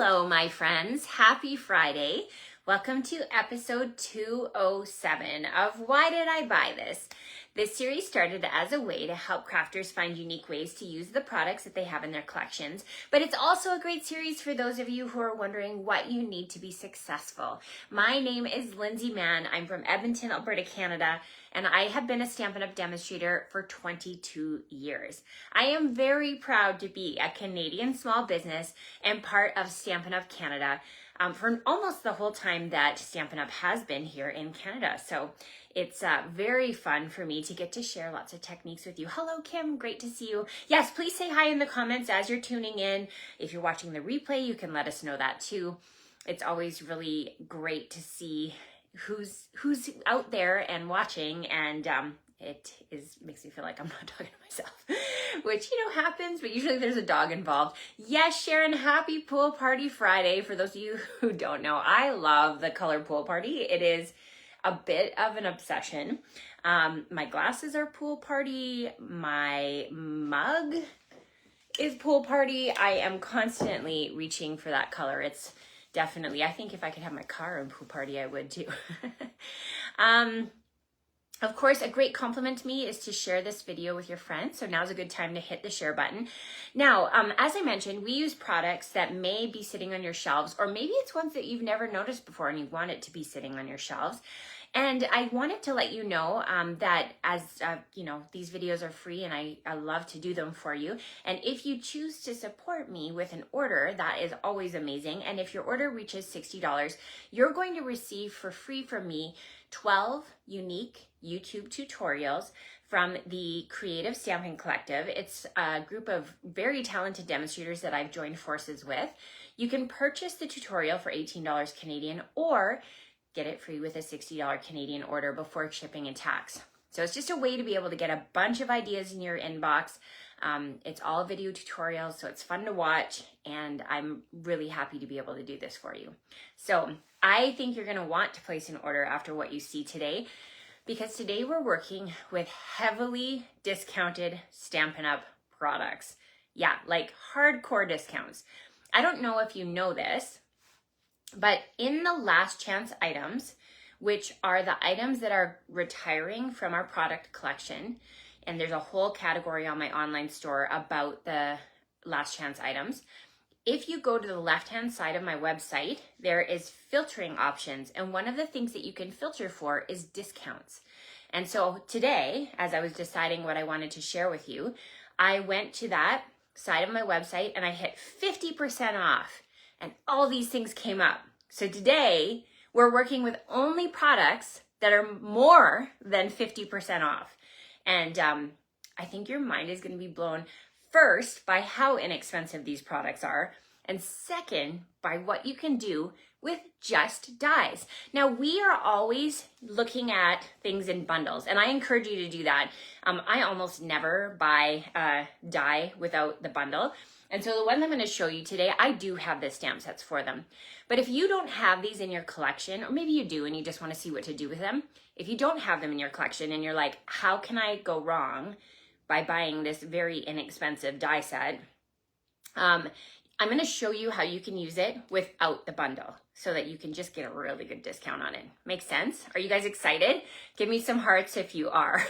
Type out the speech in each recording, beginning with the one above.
Hello, my friends. Happy Friday. Welcome to episode 207 of Why Did I Buy This? This series started as a way to help crafters find unique ways to use the products that they have in their collections, but it's also a great series for those of you who are wondering what you need to be successful. My name is Lindsay Mann. I'm from Edmonton, Alberta, Canada, and I have been a Stampin' Up! Demonstrator for 22 years. I am very proud to be a Canadian small business and part of Stampin' Up! Canada for almost the whole time that Stampin' Up! Has been here in Canada. So it's very fun for me to get to share lots of techniques with you. Hello, Kim. Great to see you. Yes, please say hi in the comments as you're tuning in. If you're watching the replay, you can let us know that too. It's always really great to see who's out there and watching, and makes me feel like I'm not talking to myself, which, happens, but usually there's a dog involved. Yes, Sharon, happy Pool Party Friday. For those of you who don't know, I love the color Pool Party. It is a bit of an obsession. My glasses are Pool Party. My mug is Pool Party. I am constantly reaching for that color. It's definitely, I think if I could have my car in Pool Party, I would too. Of course, a great compliment to me is to share this video with your friends. So now's a good time to hit the share button. Now, as I mentioned, we use products that may be sitting on your shelves, or maybe it's ones that you've never noticed before and you want it to be sitting on your shelves. And I wanted to let you know that these videos are free and I love to do them for you. And if you choose to support me with an order, that is always amazing. And if your order reaches $60, you're going to receive for free from me 12 unique YouTube tutorials from the Creative Stamping Collective. It's a group of very talented demonstrators that I've joined forces with. You can purchase the tutorial for $18 Canadian or get it free with a $60 Canadian order before shipping and tax. So it's just a way to be able to get a bunch of ideas in your inbox. It's all video tutorials, so it's fun to watch, and I'm really happy to be able to do this for you. So I think you're gonna want to place an order after what you see today, because today we're working with heavily discounted Stampin' Up! Products. Yeah, like hardcore discounts. I don't know if you know this, but in the last chance items, which are the items that are retiring from our product collection, and there's a whole category on my online store about the last chance items. If you go to the left-hand side of my website, there is filtering options. And one of the things that you can filter for is discounts. And so today, as I was deciding what I wanted to share with you, I went to that side of my website and I hit 50% off. And all these things came up. So today, we're working with only products that are more than 50% off. And I think your mind is going to be blown, first, by how inexpensive these products are, and second, by what you can do with just dies. Now, we are always looking at things in bundles, and I encourage you to do that. I almost never buy a die without the bundle. And so the ones I'm going to show you today, I do have the stamp sets for them. But if you don't have these in your collection, or maybe you do and you just want to see what to do with them, if you don't have them in your collection and you're like, how can I go wrong by buying this very inexpensive die set? I'm going to show you how you can use it without the bundle so that you can just get a really good discount on it. Makes sense? Are you guys excited? Give me some hearts if you are.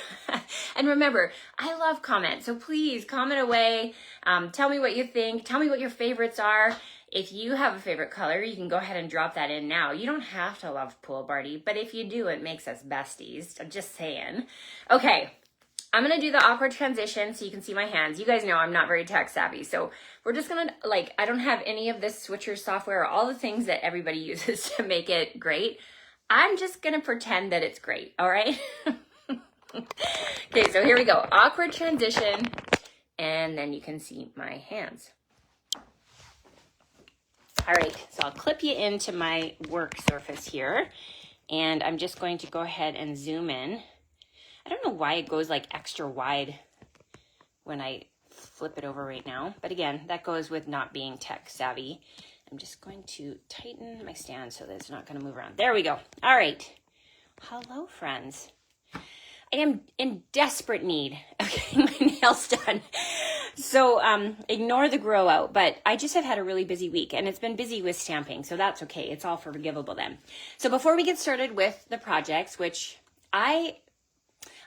And remember, I love comments, so please comment away. Tell me what you think. Tell me what your favorites are. If you have a favorite color, you can go ahead and drop that in now. You don't have to love Pool Party, but if you do, it makes us besties. I'm just saying. Okay. I'm going to do the awkward transition so you can see my hands. You guys know I'm not very tech savvy, so we're just going to, I don't have any of this Switcher software or all the things that everybody uses to make it great. I'm just going to pretend that it's great, all right? Okay, so here we go. Awkward transition, and then you can see my hands. All right, so I'll clip you into my work surface here, and I'm just going to go ahead and zoom in. I don't know why it goes like extra wide when I flip it over right now. But again, that goes with not being tech savvy. I'm just going to tighten my stand so that it's not going to move around. There we go. All right. Hello, friends. am in desperate need of getting my nails done. So ignore the grow out, but I just have had a really busy week, and it's been busy with stamping, so that's okay. It's all forgivable then. So before we get started with the projects, which I'm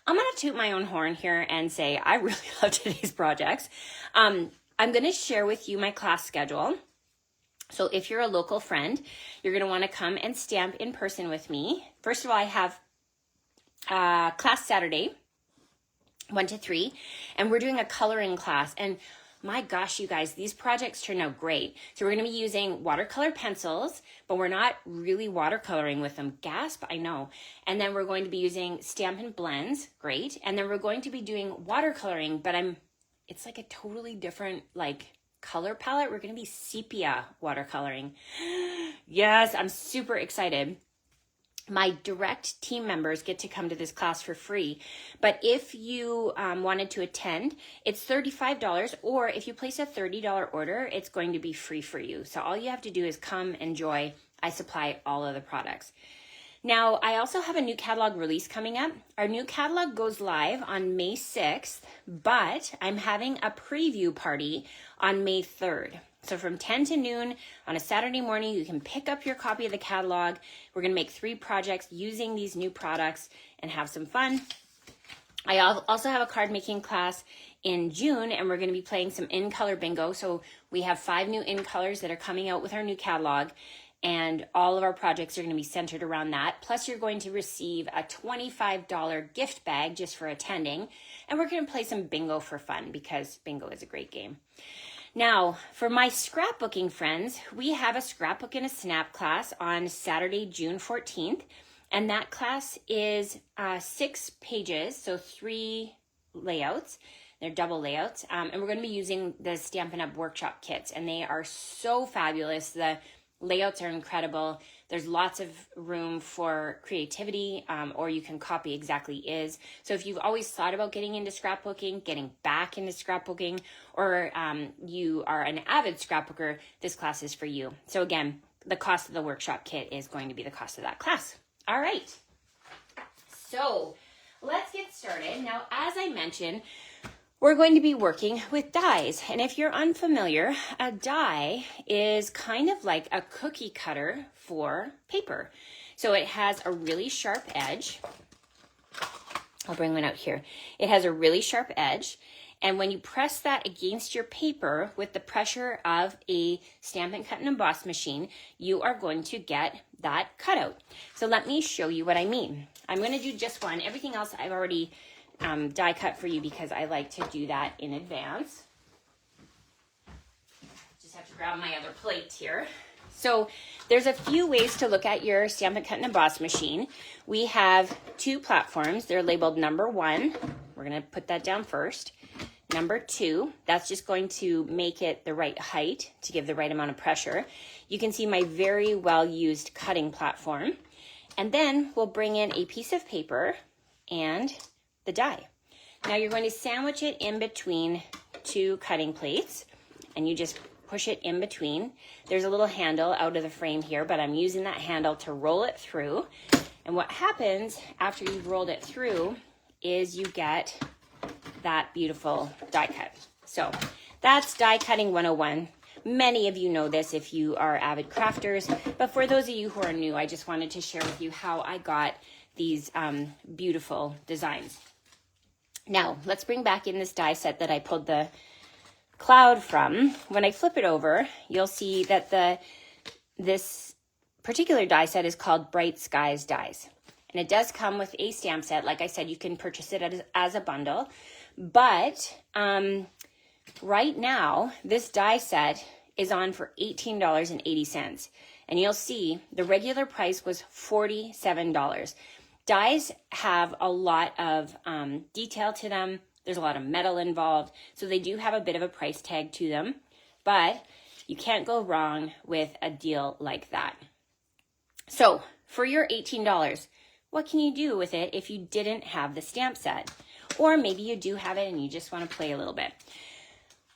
going to toot my own horn here and say I really love today's projects. I'm going to share with you my class schedule. So if you're a local friend, you're going to want to come and stamp in person with me. First of all, I have class Saturday, 1 to 3, and we're doing a coloring class. And my gosh, you guys, these projects turn out great. So we're going to be using watercolor pencils, but we're not really watercoloring with them. Gasp, I know. And then we're going to be using Stampin' Blends, great. And then we're going to be doing watercoloring, but it's like a totally different color palette. We're going to be sepia watercoloring. Yes, I'm super excited. My direct team members get to come to this class for free. But if you wanted to attend, it's $35, or if you place a $30 order, it's going to be free for you. So all you have to do is come, enjoy. I supply all of the products. Now, I also have a new catalog release coming up. Our new catalog goes live on May 6th, but I'm having a preview party on May 3rd. So from 10 to noon on a Saturday morning, you can pick up your copy of the catalog. We're going to make 3 projects using these new products and have some fun. I also have a card making class in June, and we're going to be playing some in-color bingo. So we have 5 new in-colors that are coming out with our new catalog, and all of our projects are going to be centered around that. Plus, you're going to receive a $25 gift bag just for attending, and we're going to play some bingo for fun because bingo is a great game. Now, for my scrapbooking friends, we have a scrapbook and a snap class on Saturday, June 14th. And that class is 6 pages, so 3 layouts. They're double layouts. And we're going to be using the Stampin' Up! Workshop kits. And they are so fabulous. The layouts are incredible. There's lots of room for creativity, or you can copy exactly is. So if you've always thought about getting into scrapbooking, getting back into scrapbooking, or you are an avid scrapbooker, this class is for you. So again, the cost of the workshop kit is going to be the cost of that class. All right. So let's get started. Now, as I mentioned, we're going to be working with dies. And if you're unfamiliar, a die is kind of like a cookie cutter for paper. So it has a really sharp edge. I'll bring one out here. It has a really sharp edge. And when you press that against your paper with the pressure of a Stampin' Cut and Emboss machine, you are going to get that cutout. So let me show you what I mean. I'm going to do just one. Everything else I've already die cut for you because I like to do that in advance. Just have to grab my other plate here. So there's a few ways to look at your Stampin' Cut and Emboss machine. We have 2 platforms. They're labeled number 1. We're going to put that down first. Number 2, that's just going to make it the right height to give the right amount of pressure. You can see my very well used cutting platform. And then we'll bring in a piece of paper and the die. Now you're going to sandwich it in between 2 cutting plates, and you just push it in between. There's a little handle out of the frame here, but I'm using that handle to roll it through. And what happens after you've rolled it through is you get that beautiful die cut. So that's die cutting 101. Many of you know this if you are avid crafters, but for those of you who are new, I just wanted to share with you how I got these beautiful designs. Now, let's bring back in this die set that I pulled the cloud from. When I flip it over, you'll see that this particular die set is called Bright Skies Dies. And it does come with a stamp set. Like I said, you can purchase it as a bundle. But right now, this die set is on for $18.80. And you'll see the regular price was $47. Dies have a lot of detail to them. There's a lot of metal involved. So they do have a bit of a price tag to them. But you can't go wrong with a deal like that. So for your $18, what can you do with it if you didn't have the stamp set? Or maybe you do have it and you just want to play a little bit.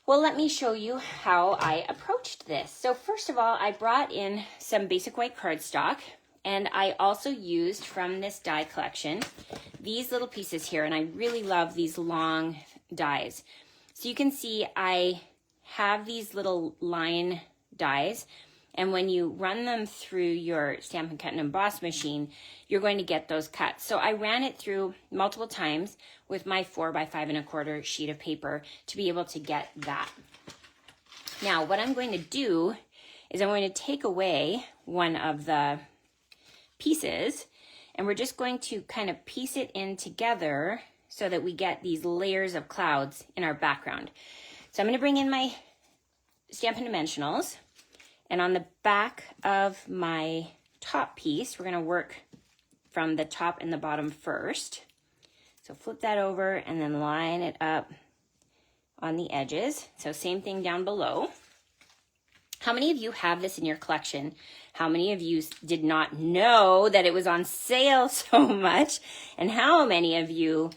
Well, let me show you how I approached this. So first of all, I brought in some basic white cardstock. And I also used from this die collection these little pieces here, and I really love these long dies. So you can see I have these little line dies, and when you run them through your Stampin' Cut and Emboss machine, you're going to get those cuts. So I ran it through multiple times with my 4 by 5 1/4 sheet of paper to be able to get that. Now, what I'm going to do is I'm going to take away one of the pieces, and we're just going to kind of piece it in together so that we get these layers of clouds in our background. So I'm going to bring in my Stampin' Dimensionals, and on the back of my top piece, we're going to work from the top and the bottom first. So flip that over and then line it up on the edges. So same thing down below. How many of you have this in your collection? How many of you did not know that it was on sale so much? And how many of you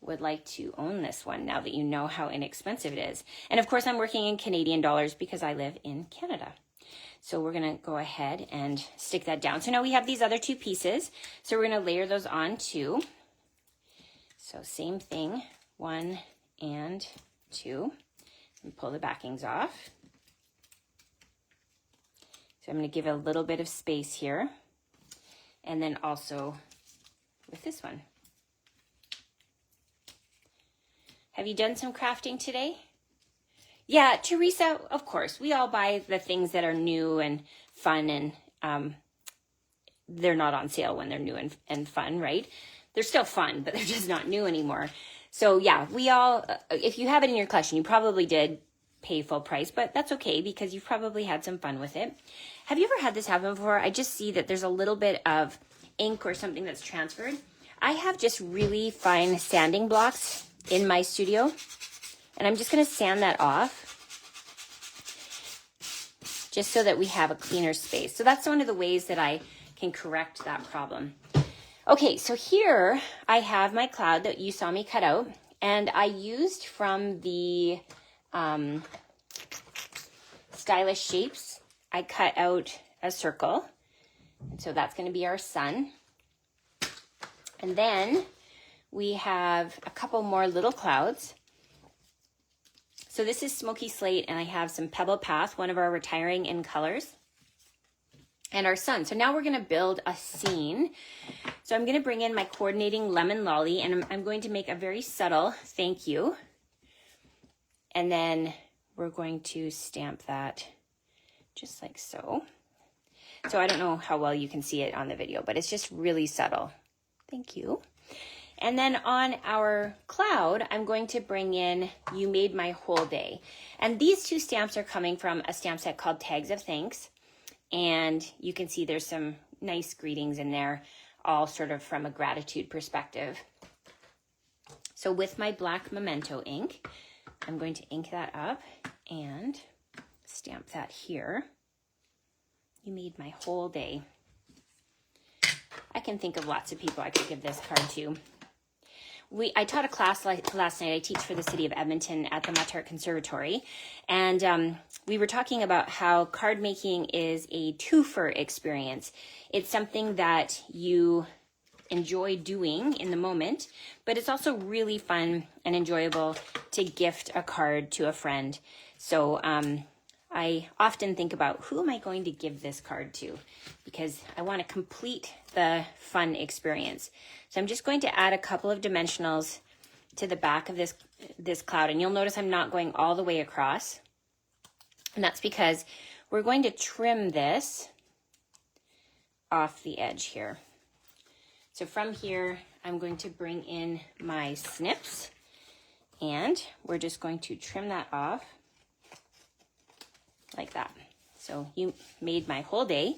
would like to own this one now that you know how inexpensive it is? And of course, I'm working in Canadian dollars because I live in Canada. So we're going to go ahead and stick that down. So now we have these other two pieces. So we're going to layer those on too. So same thing, 1 and 2. And pull the backings off. So I'm going to give it a little bit of space here. And then also with this one. Have you done some crafting today? Yeah, Teresa, of course. We all buy the things that are new and fun, and they're not on sale when they're new and fun, right? They're still fun, but they're just not new anymore. So yeah, we all, if you have it in your collection, you probably did pay full price, but that's okay because you've probably had some fun with it. Have you ever had this happen before? I just see that there's a little bit of ink or something that's transferred. I have just really fine sanding blocks in my studio, and I'm just going to sand that off just so that we have a cleaner space. So that's one of the ways that I can correct that problem. Okay, so here I have my cloud that you saw me cut out, and I used from the Stylish Shapes, I cut out a circle, and so that's going to be our sun. And then we have a couple more little clouds. So this is Smoky Slate, and I have some Pebble Path, one of our retiring in colors, and our sun. So now we're going to build a scene. So I'm going to bring in my coordinating Lemon Lolly, and I'm going to make a very subtle thank you. And then we're going to stamp that just like so. So I don't know how well you can see it on the video, but it's just really subtle. Thank you. And then on our cloud, I'm going to bring in You Made My Whole Day. And these two stamps are coming from a stamp set called Tags of Thanks. And you can see there's some nice greetings in there, all sort of from a gratitude perspective. So with my black Memento ink, I'm going to ink that up and stamp that here. You made my whole day. I can think of lots of people I could give this card to. I taught a class last night. I teach for the city of Edmonton at the Muttart Conservatory. And we were talking about how card making is a twofer experience. It's something that you enjoy doing in the moment, but it's also really fun and enjoyable to gift a card to a friend. So I often think about who am I going to give this card to, because I want to complete the fun experience. So I'm just going to add a couple of dimensionals to the back of this cloud, and you'll notice I'm not going all the way across, and that's because we're going to trim this off the edge here. So from here, I'm going to bring in my snips, and we're just going to trim that off like that. So you made my whole day.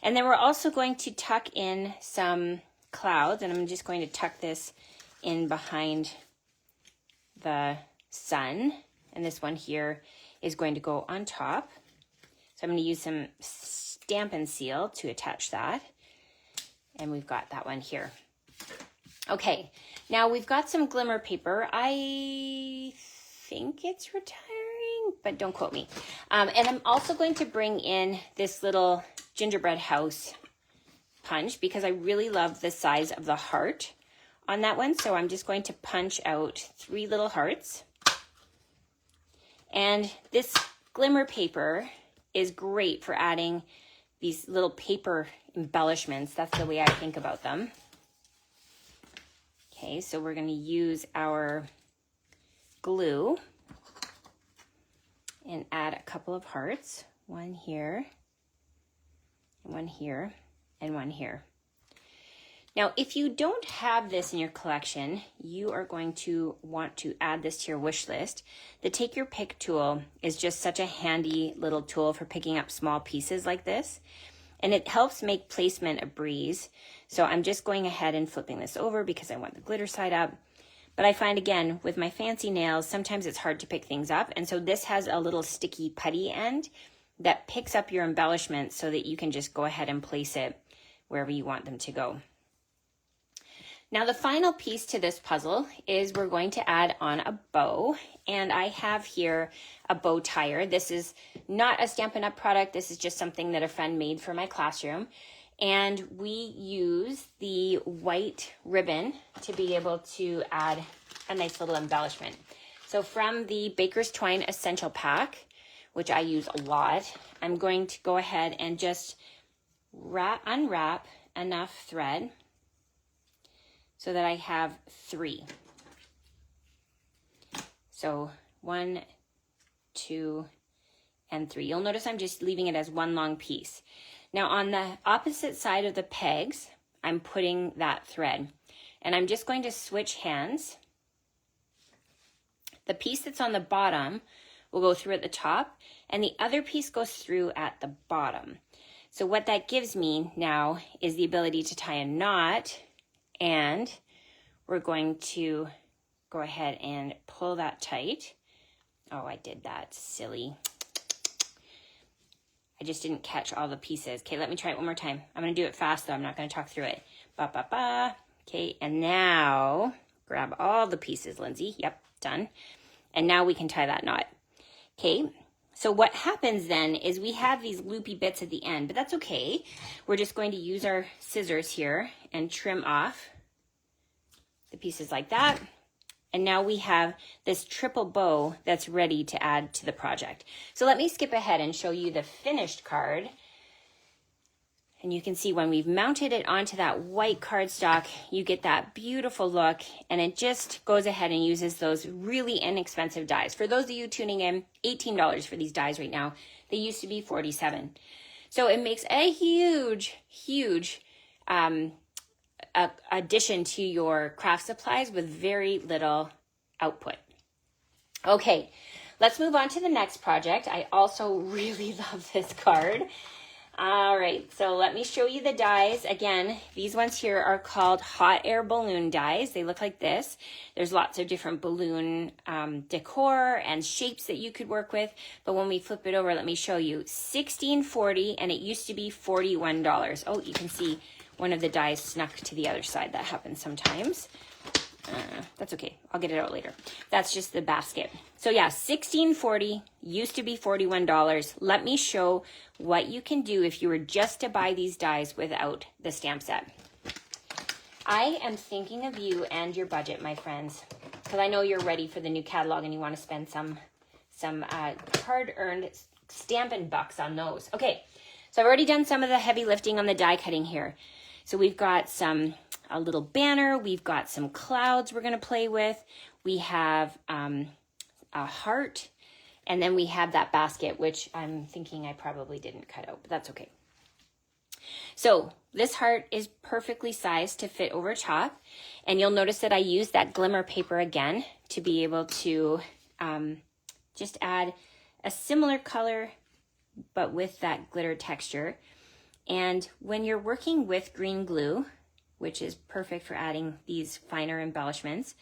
And then we're also going to tuck in some clouds, and I'm just going to tuck this in behind the sun. And this one here is going to go on top. So I'm going to use some Stampin' Seal to attach that. And we've got that one here. Okay, now we've got some glimmer paper. I think it's retiring, but don't quote me. And I'm also going to bring in this little gingerbread house punch because I really love the size of the heart on that one, so I'm just going to punch out 3 little hearts. And this glimmer paper is great for adding these little paper embellishments. That's the way I think about them. Okay, so we're going to use our glue and add a couple of hearts. 1 here, 1 here, and 1 here. Now, if you don't have this in your collection, you are going to want to add this to your wish list. The Take Your Pick tool is just such a handy little tool for picking up small pieces like this. And it helps make placement a breeze. So I'm just going ahead and flipping this over because I want the glitter side up. But I find, again, with my fancy nails, sometimes it's hard to pick things up. And so this has a little sticky putty end that picks up your embellishments so that you can just go ahead and place it wherever you want them to go. Now the final piece to this puzzle is we're going to add on a bow, and I have here a bow tire. This is not a Stampin' Up! Product. This is just something that a friend made for my classroom, and we use the white ribbon to be able to add a nice little embellishment. So from the Baker's Twine Essential Pack, which I use a lot, I'm going to go ahead and just unwrap enough thread so that I have 3. So 1, 2, and 3. You'll notice I'm just leaving it as one long piece. Now on the opposite side of the pegs, I'm putting that thread. And I'm just going to switch hands. The piece that's on the bottom will go through at the top, and the other piece goes through at the bottom. So what that gives me now is the ability to tie a knot, and we're going to go ahead and pull that tight. Oh, I did that, silly. I just didn't catch all the pieces. Okay, let me try it one more time. I'm gonna do it fast though, I'm not gonna talk through it. Ba, ba, ba. Okay, and now grab all the pieces, Lindsay. Yep, done. And now we can tie that knot. Okay, so what happens then is we have these loopy bits at the end, but that's okay. We're just going to use our scissors here and trim off the pieces like that. And now we have this triple bow that's ready to add to the project. So let me skip ahead and show you the finished card. And you can see when we've mounted it onto that white cardstock, you get that beautiful look, and it just goes ahead and uses those really inexpensive dies. For those of you tuning in, $18 for these dies right now. They used to be $47. So it makes a huge, huge addition to your craft supplies with very little output. Okay, let's move on to the next project. I also really love this card. All right, so let me show you the dies. Again, these ones here are called hot air balloon dies. They look like this. There's lots of different balloon decor and shapes that you could work with. But when we flip it over, let me show you. $16.40, and it used to be $41. Oh, you can see one of the dies snuck to the other side. That happens sometimes. That's okay. I'll get it out later. That's just the basket. So yeah, $16.40 used to be $41. Let me show what you can do if you were just to buy these dies without the stamp set. I am thinking of you and your budget, my friends, because I know you're ready for the new catalog and you want to spend some hard-earned Stampin' bucks on those. Okay, so I've already done some of the heavy lifting on the die cutting here. So we've got a little banner, we've got some clouds we're gonna play with, we have a heart, and then we have that basket, which I'm thinking I probably didn't cut out, but that's okay. So this heart is perfectly sized to fit over top, and you'll notice that I used that glimmer paper again to be able to just add a similar color, but with that glitter texture. And when you're working with green glue, which is perfect for adding these finer embellishments,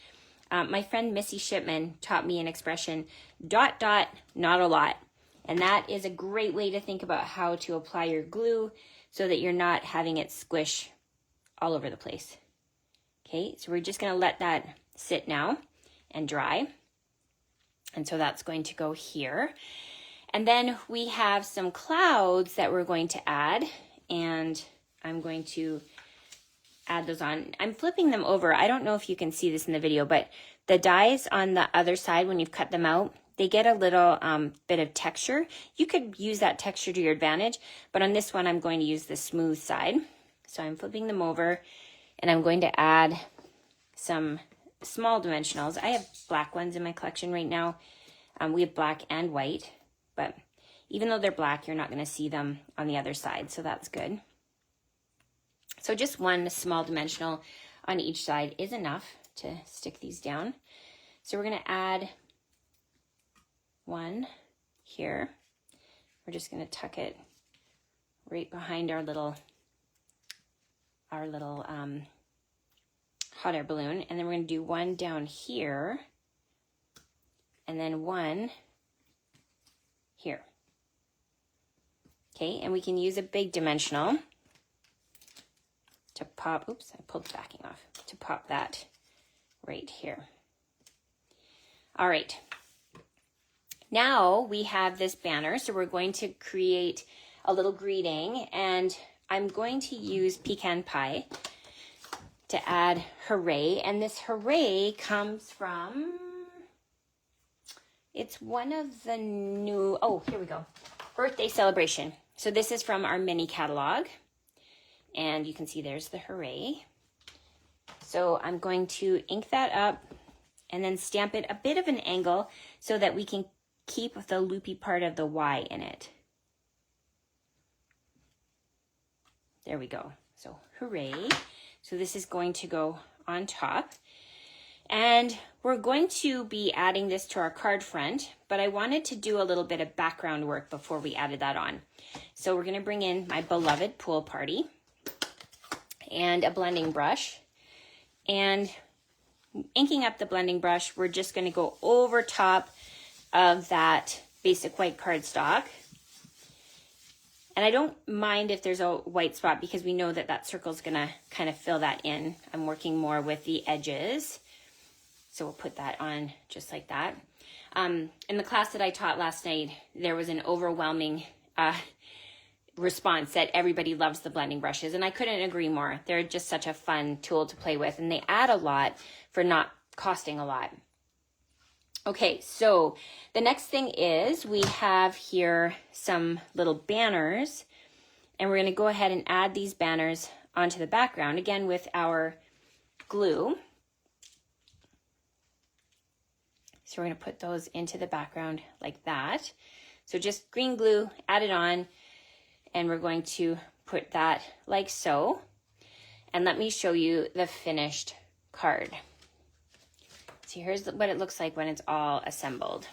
my friend Missy Shipman taught me an expression, dot, dot, not a lot. And that is a great way to think about how to apply your glue so that you're not having it squish all over the place. Okay, so we're just gonna let that sit now and dry. And so that's going to go here. And then we have some clouds that we're going to add, and I'm going to add those on. I'm flipping them over. I don't know if you can see this in the video, but the dies on the other side, when you've cut them out, they get a little bit of texture. You could use that texture to your advantage, but on this one, I'm going to use the smooth side. So I'm flipping them over, and I'm going to add some small dimensionals. I have black ones in my collection right now. We have black and white, but even though they're black, you're not going to see them on the other side, so that's good. So just one small dimensional on each side is enough to stick these down. So we're going to add one here. We're just going to tuck it right behind our little hot air balloon, and then we're going to do one down here, and then one here. Okay, and we can use a big dimensional to pop, oops, I pulled the backing off, to pop that right here. All right, now we have this banner, so we're going to create a little greeting, and I'm going to use pecan pie to add hooray, and this hooray comes from, it's one of the new, oh, here we go, birthday celebration. So this is from our mini catalog, and you can see there's the hooray. So I'm going to ink that up and then stamp it a bit of an angle so that we can keep the loopy part of the Y in it. There we go. So hooray. So this is going to go on top. And we're going to be adding this to our card front, but I wanted to do a little bit of background work before we added that on. So we're going to bring in my beloved pool party and a blending brush. And inking up the blending brush, we're just going to go over top of that basic white cardstock. And I don't mind if there's a white spot because we know that that circle is going to kind of fill that in. I'm working more with the edges. So we'll put that on just like that. In the class that I taught last night, there was an overwhelming response that everybody loves the blending brushes, and I couldn't agree more. They're just such a fun tool to play with, and they add a lot for not costing a lot. Okay, so the next thing is we have here some little banners, and we're going to go ahead and add these banners onto the background, again with our glue. So we're going to put those into the background like that. So just green glue, add it on, and we're going to put that like so. And let me show you the finished card. So here's what it looks like when it's all assembled.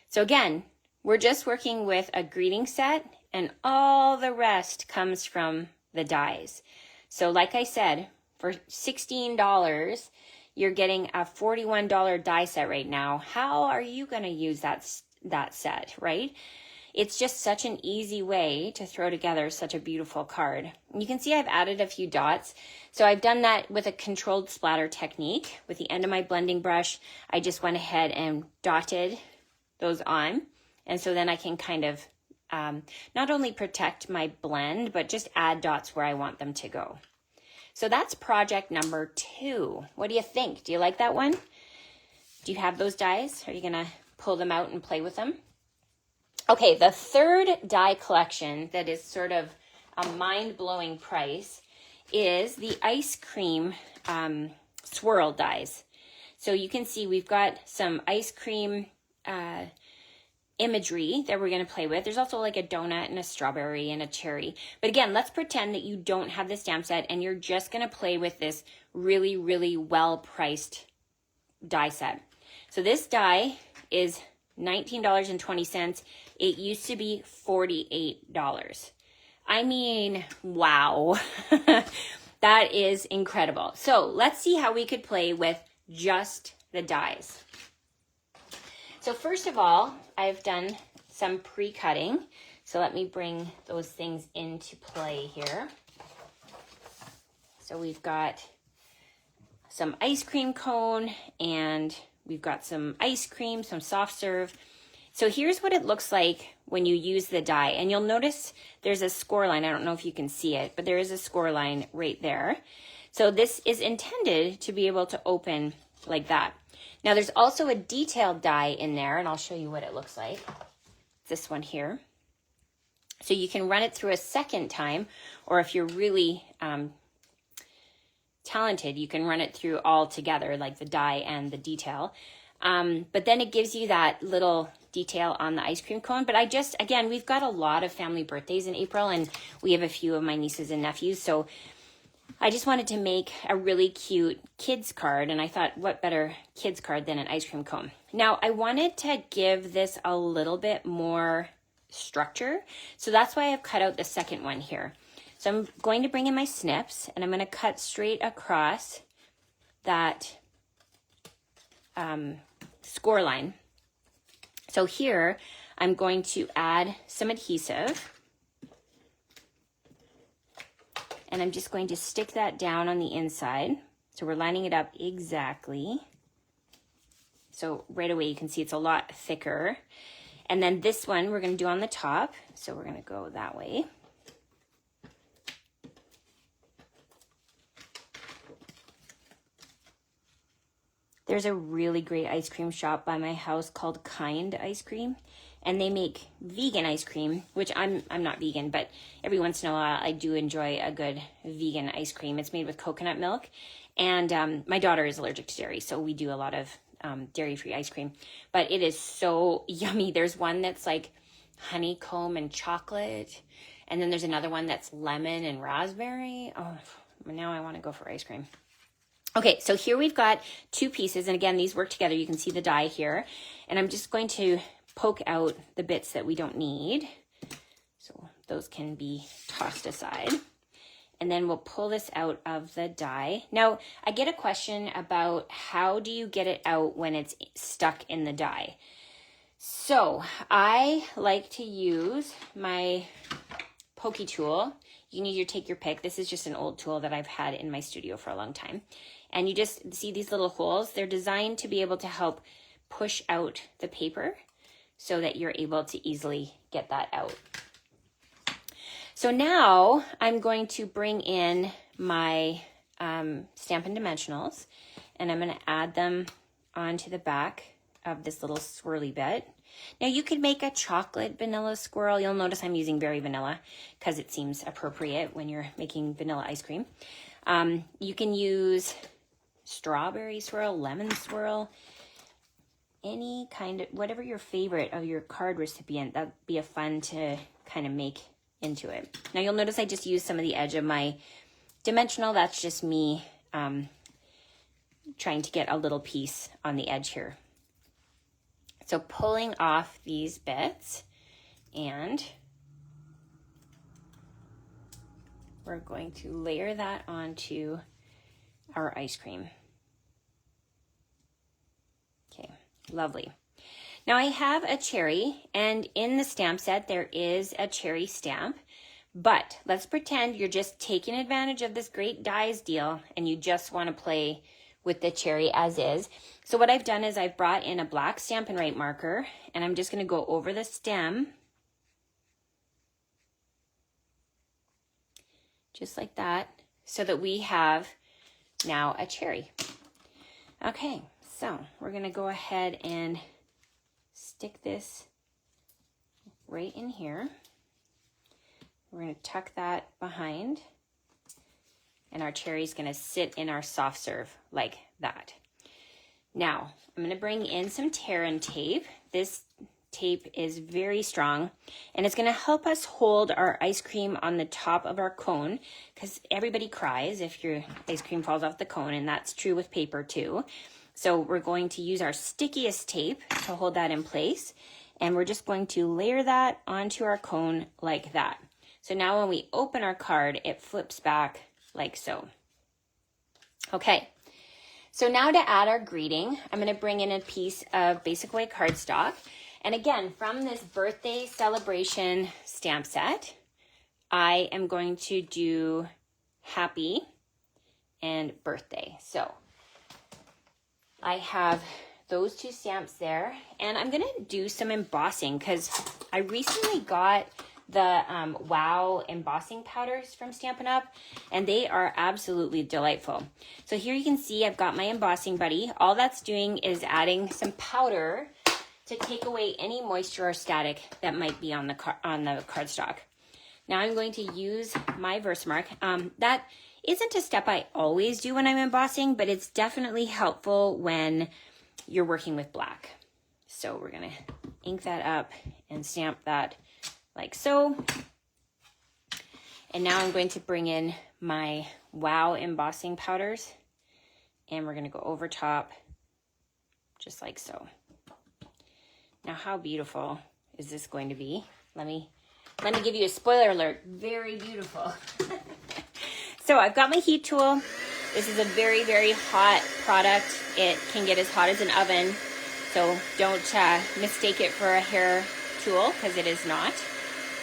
So again, we're just working with a greeting set, and all the rest comes from the dies. So like I said, for $16, you're getting a $41 die set right now. How are you going to use that set, right? It's just such an easy way to throw together such a beautiful card. You can see I've added a few dots. So I've done that with a controlled splatter technique. With the end of my blending brush, I just went ahead and dotted those on. And so then I can kind of not only protect my blend, but just add dots where I want them to go. So that's project number 2. What do you think? Do you like that one? Do you have those dies? Are you gonna pull them out and play with them? Okay, the third die collection that is sort of a mind-blowing price is the ice cream swirl dies. So you can see we've got some ice cream imagery that we're going to play with. There's also like a donut and a strawberry and a cherry. But again, let's pretend that you don't have the stamp set and you're just going to play with this really, really well-priced die set. So this die is $19.20. It used to be $48. I mean, wow. That is incredible. So let's see how we could play with just the dies. So first of all, I've done some pre-cutting. So let me bring those things into play here. So we've got some ice cream cone, and we've got some ice cream, some soft serve. So here's what it looks like when you use the die. And you'll notice there's a score line. I don't know if you can see it, but there is a score line right there. So this is intended to be able to open like that. Now there's also a detailed die in there, and I'll show you what it looks like. This one here. So you can run it through a second time, or if you're really talented, you can run it through all together, like the die and the detail. But then it gives you that little detail on the ice cream cone. But again, we've got a lot of family birthdays in April, and we have a few of my nieces and nephews. So I just wanted to make a really cute kids card, and I thought, what better kids card than an ice cream cone? Now, I wanted to give this a little bit more structure, so that's why I've cut out the second one here. So I'm going to bring in my snips, and I'm going to cut straight across that score line. So here, I'm going to add some adhesive. And I'm just going to stick that down on the inside. So we're lining it up exactly. So right away you can see it's a lot thicker. And then this one we're going to do on the top. So we're going to go that way. There's a really great ice cream shop by my house called Kind Ice Cream. And they make vegan ice cream, which I'm not vegan, but every once in a while I do enjoy a good vegan ice cream. It's made with coconut milk, and my daughter is allergic to dairy, so we do a lot of dairy-free ice cream. But it is so yummy. There's one that's like honeycomb and chocolate, and then there's another one that's lemon and raspberry. Oh, now I want to go for ice cream. Okay, so here we've got two pieces, and again, these work together. You can see the die here, and I'm just going to poke out the bits that we don't need. So those can be tossed aside. And then we'll pull this out of the die. Now, I get a question about how do you get it out when it's stuck in the die? So I like to use my pokey tool. You can take your pick. This is just an old tool that I've had in my studio for a long time. And you just see these little holes. They're designed to be able to help push out the paper so that you're able to easily get that out. So now I'm going to bring in my Stampin' Dimensionals, and I'm going to add them onto the back of this little swirly bit. Now you could make a chocolate vanilla swirl. You'll notice I'm using berry vanilla because it seems appropriate when you're making vanilla ice cream. You can use strawberry swirl, lemon swirl, any kind of, whatever your favorite of your card recipient, that'd be a fun to kind of make into it. Now you'll notice I just used some of the edge of my dimensional. That's just me trying to get a little piece on the edge here. So pulling off these bits, and we're going to layer that onto our ice cream. Okay. Lovely. Now I have a cherry, and in the stamp set there is a cherry stamp, but let's pretend you're just taking advantage of this great dies deal and you just want to play with the cherry as is. So what I've done is I've brought in a black Stampin' Write marker, and I'm just going to go over the stem just like that, so that we have now a cherry. Okay. So we're going to go ahead and stick this right in here. We're going to tuck that behind, and our cherry is going to sit in our soft serve like that. Now I'm going to bring in some Terran tape. This tape is very strong, and it's going to help us hold our ice cream on the top of our cone, because everybody cries if your ice cream falls off the cone, and that's true with paper too. So we're going to use our stickiest tape to hold that in place, and we're just going to layer that onto our cone like that. So now when we open our card, it flips back like so. Okay, so now to add our greeting, I'm going to bring in a piece of Basic White cardstock. And again, from this birthday celebration stamp set, I am going to do happy and birthday. So I have those two stamps there. And I'm gonna do some embossing because I recently got the Wow embossing powders from Stampin' Up, and they are absolutely delightful. So here you can see I've got my embossing buddy. All that's doing is adding some powder to take away any moisture or static that might be on the cardstock. Now I'm going to use my Versamark. That isn't a step I always do when I'm embossing, but it's definitely helpful when you're working with black. So we're gonna ink that up and stamp that like so. And now I'm going to bring in my Wow embossing powders, and we're gonna go over top just like so. Now, how beautiful is this going to be? Let me give you a spoiler alert. Very beautiful. So I've got my heat tool. This is a very, very hot product. It can get as hot as an oven. So don't mistake it for a hair tool, because it is not.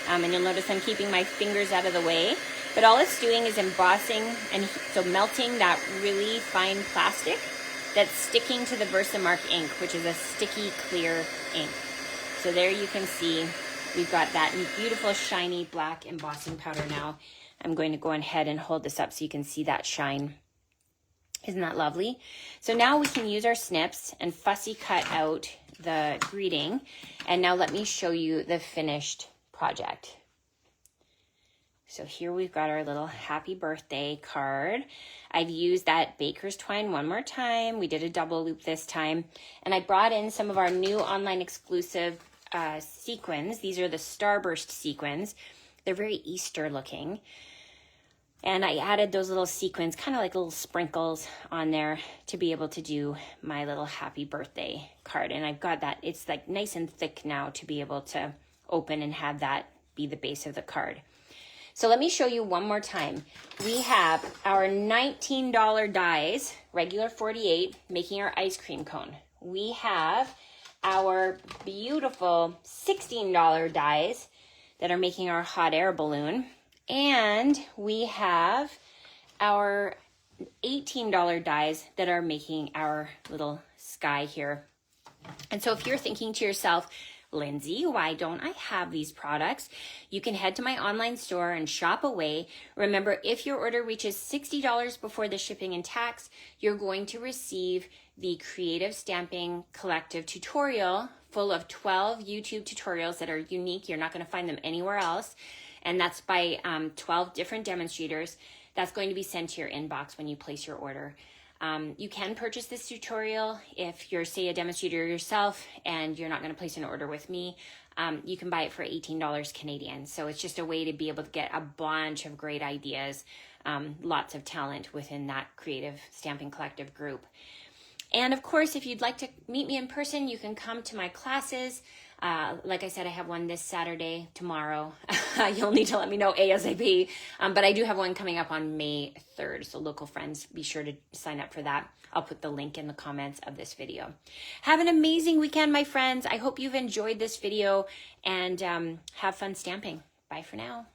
And you'll notice I'm keeping my fingers out of the way. But all it's doing is embossing, and so melting that really fine plastic that's sticking to the Versamark ink, which is a sticky, clear ink. So there you can see we've got that beautiful, shiny black embossing powder now. I'm going to go ahead and hold this up so you can see that shine. Isn't that lovely? So now we can use our snips and fussy cut out the greeting. And now let me show you the finished project. So here we've got our little happy birthday card. I've used that baker's twine one more time. We did a double loop this time. And I brought in some of our new online exclusive sequins. These are the Starburst sequins. They're very Easter looking. And I added those little sequins, kind of like little sprinkles on there to be able to do my little happy birthday card. And I've got that, it's like nice and thick now to be able to open and have that be the base of the card. So let me show you one more time. We have our $19 dies, regular 48, making our ice cream cone. We have our beautiful $16 dies that are making our hot air balloon. And we have our $18 dies that are making our little sky here. And so if you're thinking to yourself, Lindsay, why don't I have these products? You can head to my online store and shop away. Remember, if your order reaches $60 before the shipping and tax, you're going to receive the Creative Stamping Collective tutorial full of 12 YouTube tutorials that are unique. You're not going to find them anywhere else. And that's by 12 different demonstrators. That's going to be sent to your inbox when you place your order. You can purchase this tutorial if you're, say, a demonstrator yourself and you're not going to place an order with me. You can buy it for $18 Canadian. So it's just a way to be able to get a bunch of great ideas, lots of talent within that Creative Stamping Collective group. And of course, if you'd like to meet me in person, you can come to my classes. Like I said, I have one this Saturday, tomorrow. You'll need to let me know ASAP. But I do have one coming up on May 3rd. So local friends, be sure to sign up for that. I'll put the link in the comments of this video. Have an amazing weekend, my friends. I hope you've enjoyed this video and have fun stamping. Bye for now.